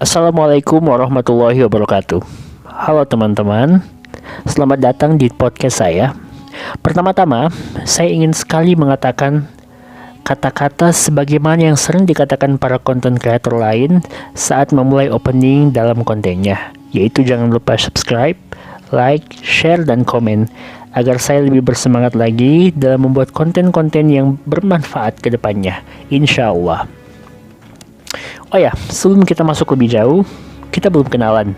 Assalamualaikum warahmatullahi wabarakatuh. Halo teman-teman, selamat datang di podcast saya. Pertama-tama, saya ingin sekali mengatakan kata-kata sebagaimana yang sering dikatakan para content creator lain saat memulai opening dalam kontennya, yaitu jangan lupa subscribe, like, share, dan komen agar saya lebih bersemangat lagi dalam membuat konten-konten yang bermanfaat ke depannya, insya Allah. Oh ya, sebelum kita masuk lebih jauh, kita belum kenalan.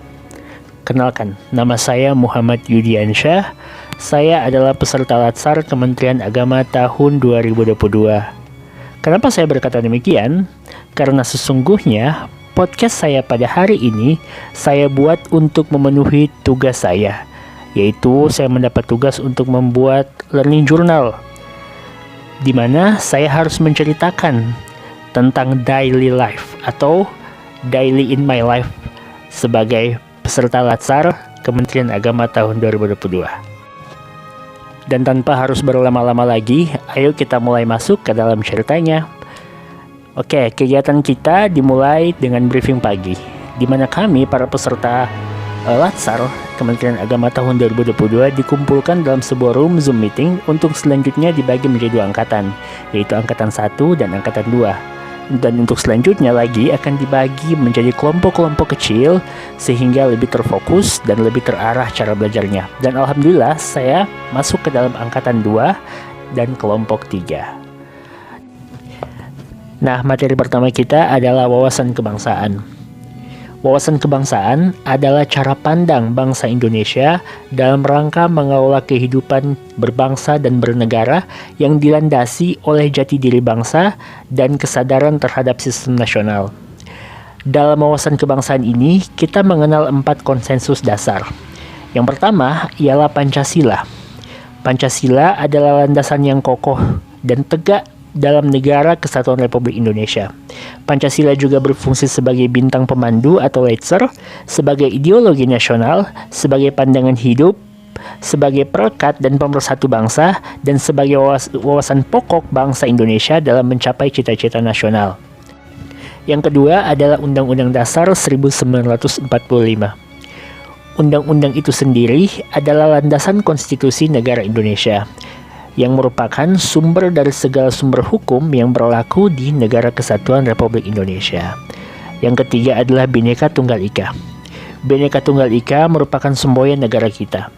Kenalkan, nama saya Muhammad Yudiansyah. Saya adalah peserta Latsar Kementerian Agama tahun 2022. Kenapa saya berkata demikian? Karena sesungguhnya podcast saya pada hari ini saya buat untuk memenuhi tugas saya, yaitu saya mendapat tugas untuk membuat learning journal, di mana saya harus menceritakan tentang daily life atau daily in my life sebagai peserta Latsar Kementerian Agama tahun 2022. Dan tanpa harus berlama-lama lagi, ayo kita mulai masuk ke dalam ceritanya. Oke, kegiatan kita dimulai dengan briefing pagi, di mana kami para peserta Latsar Kementerian Agama tahun 2022 dikumpulkan dalam sebuah room Zoom meeting untuk selanjutnya dibagi menjadi 2 angkatan, yaitu angkatan 1 dan angkatan 2. Dan untuk selanjutnya lagi akan dibagi menjadi kelompok-kelompok kecil sehingga lebih terfokus dan lebih terarah cara belajarnya. Dan alhamdulillah saya masuk ke dalam angkatan 2 dan kelompok 3. Nah, materi pertama kita adalah wawasan kebangsaan. Wawasan kebangsaan adalah cara pandang bangsa Indonesia dalam rangka mengelola kehidupan berbangsa dan bernegara yang dilandasi oleh jati diri bangsa dan kesadaran terhadap sistem nasional. Dalam wawasan kebangsaan ini, kita mengenal 4 konsensus dasar. Yang pertama ialah Pancasila. Pancasila adalah landasan yang kokoh dan tegak dalam negara Kesatuan Republik Indonesia. Pancasila juga berfungsi sebagai bintang pemandu atau laser, sebagai ideologi nasional, sebagai pandangan hidup, sebagai perekat dan pemersatu bangsa, dan sebagai wawasan pokok bangsa Indonesia dalam mencapai cita-cita nasional. Yang kedua adalah Undang-Undang Dasar 1945. Undang-undang itu sendiri adalah landasan konstitusi negara Indonesia, yang merupakan sumber dari segala sumber hukum yang berlaku di Negara Kesatuan Republik Indonesia. Yang ketiga adalah Bhinneka Tunggal Ika. Bhinneka Tunggal Ika merupakan semboyan negara kita.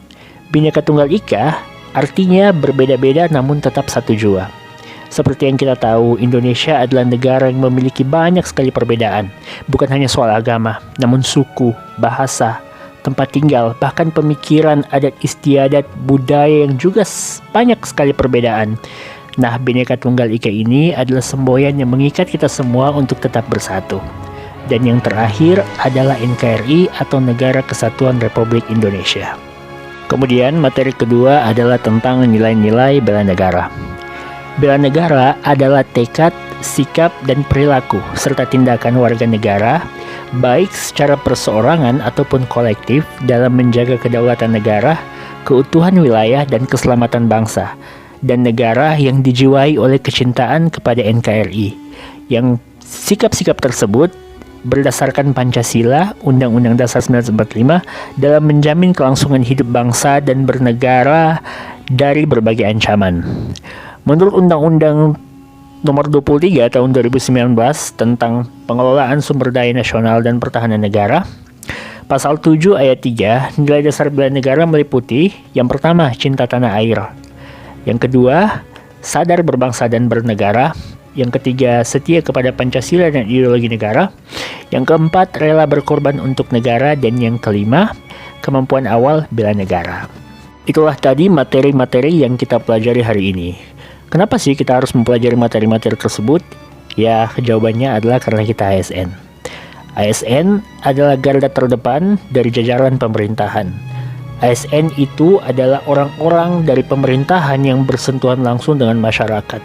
Bhinneka Tunggal Ika artinya berbeda-beda namun tetap satu jua. Seperti yang kita tahu, Indonesia adalah negara yang memiliki banyak sekali perbedaan. Bukan hanya soal agama, namun suku, bahasa, tempat tinggal, bahkan pemikiran, adat istiadat, budaya yang juga banyak sekali perbedaan. Nah, Bhinneka Tunggal Ika ini adalah semboyan yang mengikat kita semua untuk tetap bersatu. Dan yang terakhir adalah NKRI atau Negara Kesatuan Republik Indonesia. Kemudian materi kedua adalah tentang nilai-nilai bela negara. Bela negara adalah tekad, sikap, dan perilaku serta tindakan warga negara, baik secara perseorangan ataupun kolektif, dalam menjaga kedaulatan negara, keutuhan wilayah, dan keselamatan bangsa dan negara yang dijiwai oleh kecintaan kepada NKRI. Yang sikap-sikap tersebut berdasarkan Pancasila, Undang-Undang Dasar 1945, dalam menjamin kelangsungan hidup bangsa dan bernegara dari berbagai ancaman. Menurut Undang-Undang Nomor 23 tahun 2019 tentang pengelolaan sumber daya nasional dan pertahanan negara, Pasal 7 ayat 3, nilai dasar bela negara meliputi yang pertama, cinta tanah air. Yang kedua, sadar berbangsa dan bernegara. Yang ketiga, setia kepada Pancasila dan ideologi negara. Yang keempat, rela berkorban untuk negara. Dan yang kelima, kemampuan awal bela negara. Itulah tadi materi-materi yang kita pelajari hari ini. Kenapa sih kita harus mempelajari materi-materi tersebut? Ya, jawabannya adalah karena kita ASN. ASN adalah garda terdepan dari jajaran pemerintahan. ASN itu adalah orang-orang dari pemerintahan yang bersentuhan langsung dengan masyarakat.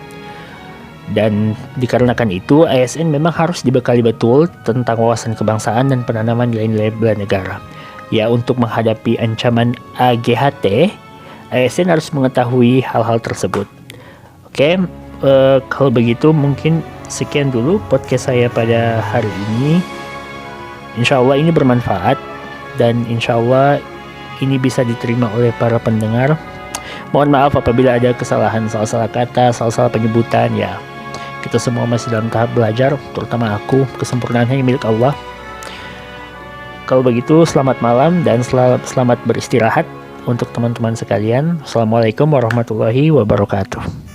Dan dikarenakan itu, ASN memang harus dibekali betul tentang wawasan kebangsaan dan penanaman nilai-nilai bela negara. Ya, untuk menghadapi ancaman AGHT, ASN harus mengetahui hal-hal tersebut. Oke, kalau begitu mungkin sekian dulu podcast saya pada hari ini. Insya Allah ini bermanfaat dan insya Allah ini bisa diterima oleh para pendengar. Mohon maaf apabila ada kesalahan, salah-salah kata, salah-salah penyebutan ya. Kita semua masih dalam tahap belajar, terutama aku, kesempurnaan hanya milik Allah. Kalau begitu, selamat malam dan selamat beristirahat untuk teman-teman sekalian. Assalamualaikum warahmatullahi wabarakatuh.